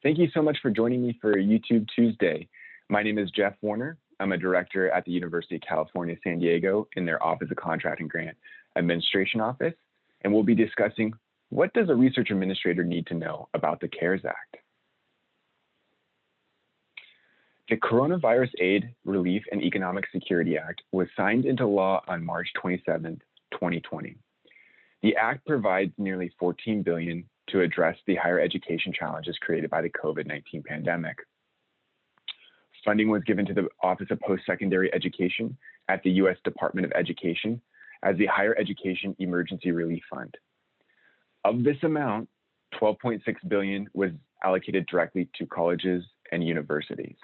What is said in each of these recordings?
Thank you so much for joining me for YouTube Tuesday. My name is Jeff Warner. I'm a director at the University of California, San Diego in their Office of Contract and Grant Administration Office, and we'll be discussing what does a research administrator need to know about the CARES Act. The Coronavirus Aid, Relief, and Economic Security Act was signed into law on March 27, 2020. The act provides nearly $14 billion to address the higher education challenges created by the COVID-19 pandemic. Funding was given to the Office of Post-Secondary Education at the U.S. Department of Education as the Higher Education Emergency Relief Fund. Of this amount, $12.6 billion was allocated directly to colleges and universities.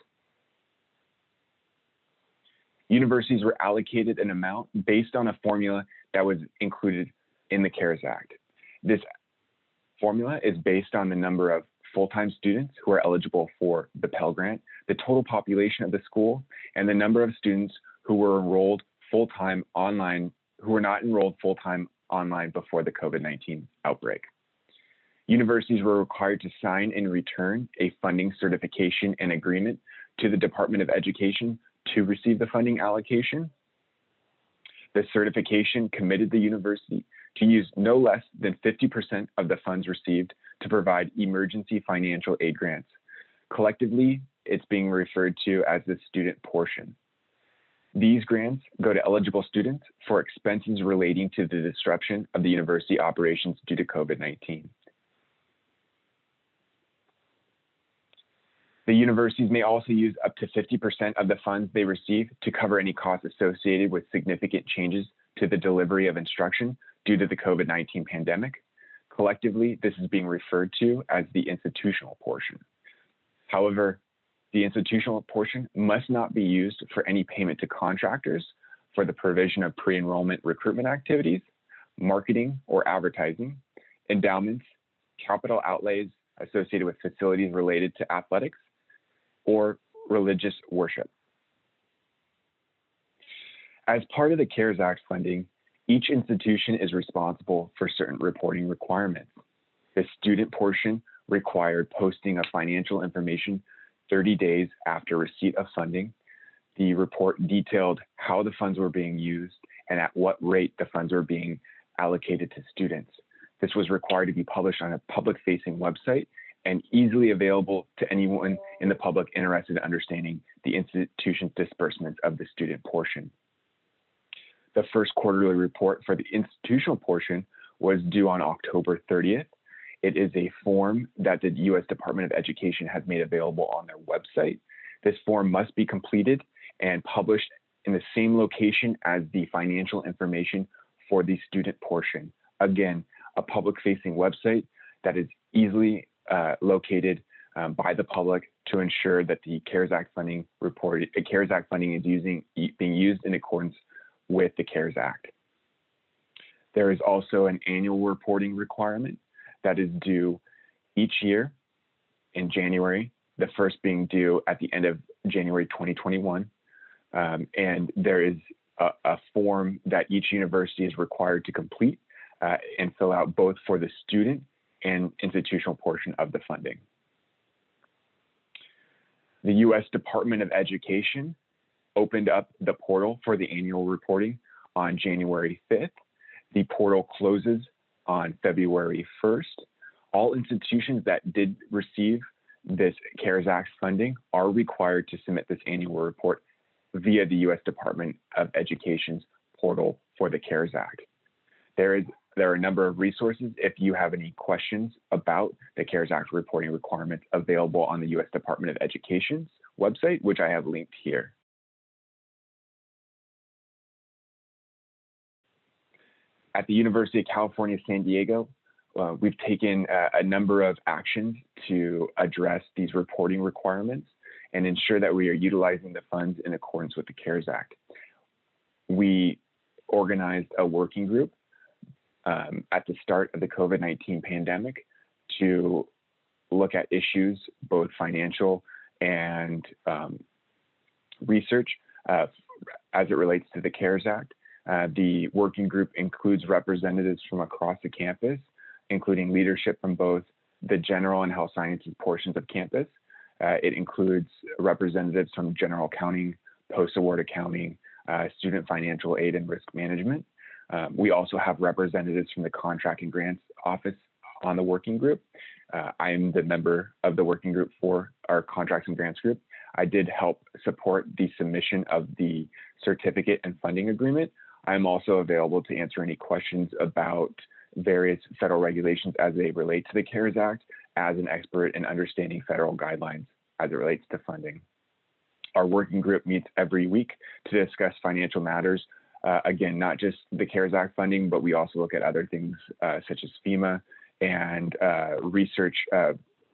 Universities were allocated an amount based on a formula that was included in the CARES Act. This formula is based on the number of full-time students who are eligible for the Pell Grant, the total population of the school, and the number of students who were enrolled full-time online, who were not enrolled full-time online before the COVID-19 outbreak. Universities were required to sign and return a funding certification and agreement to the Department of Education to receive the funding allocation. The certification committed the university to use no less than 50% of the funds received to provide emergency financial aid grants. Collectively, it's being referred to as the student portion. These grants go to eligible students for expenses relating to the disruption of the university operations due to COVID-19. The universities may also use up to 50% of the funds they receive to cover any costs associated with significant changes to the delivery of instruction due to the COVID-19 pandemic. Collectively, this is being referred to as the institutional portion. However, the institutional portion must not be used for any payment to contractors for the provision of pre-enrollment recruitment activities, marketing or advertising, endowments, capital outlays associated with facilities related to athletics, or religious worship. As part of the CARES Act funding, each institution is responsible for certain reporting requirements. The student portion required posting of financial information 30 days after receipt of funding. The report detailed how the funds were being used and at what rate the funds were being allocated to students. This was required to be published on a public-facing website and easily available to anyone in the public interested in understanding the institution's disbursements of the student portion. The first quarterly report for the institutional portion was due on October 30th. It is a form that the U.S. Department of Education has made available on their website. This form must be completed and published in the same location as the financial information for the student portion. Again, a public-facing website that is easily located by the public to ensure that the CARES Act funding is being used in accordance with the CARES Act. There is also an annual reporting requirement that is due each year in January, the first being due at the end of January 2021. And there is a form that each university is required to complete and fill out both for the student and institutional portion of the funding. The U.S. Department of Education opened up the portal for the annual reporting on January 5th. The portal closes on February 1st. All institutions that did receive this CARES Act funding are required to submit this annual report via the U.S. Department of Education's portal for the CARES Act. There are a number of resources if you have any questions about the CARES Act reporting requirements available on the U.S. Department of Education's website, which I have linked here. At the University of California, San Diego, we've taken a number of actions to address these reporting requirements and ensure that we are utilizing the funds in accordance with the CARES Act. We organized a working group at the start of the COVID-19 pandemic to look at issues, both financial and research, as it relates to the CARES Act. The working group includes representatives from across the campus, including leadership from both the general and health sciences portions of campus. It includes representatives from general accounting, post-award accounting, student financial aid and risk management. We also have representatives from the contract and grants office on the working group. I am the member of the working group for our contracts and grants group. I did help support the submission of the certificate and funding agreement. I'm also available to answer any questions about various federal regulations as they relate to the CARES Act as an expert in understanding federal guidelines as it relates to funding. Our working group meets every week to discuss financial matters. Again, not just the CARES Act funding, but we also look at other things such as FEMA and research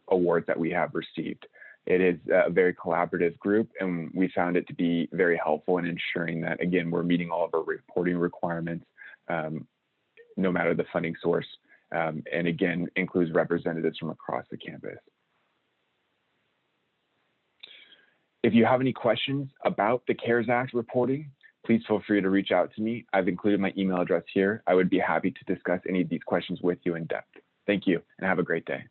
awards that we have received. It is a very collaborative group, and we found it to be very helpful in ensuring that, again, we're meeting all of our reporting requirements, no matter the funding source, and again, includes representatives from across the campus. If you have any questions about the CARES Act reporting, please feel free to reach out to me. I've included my email address here. I would be happy to discuss any of these questions with you in depth. Thank you, and have a great day.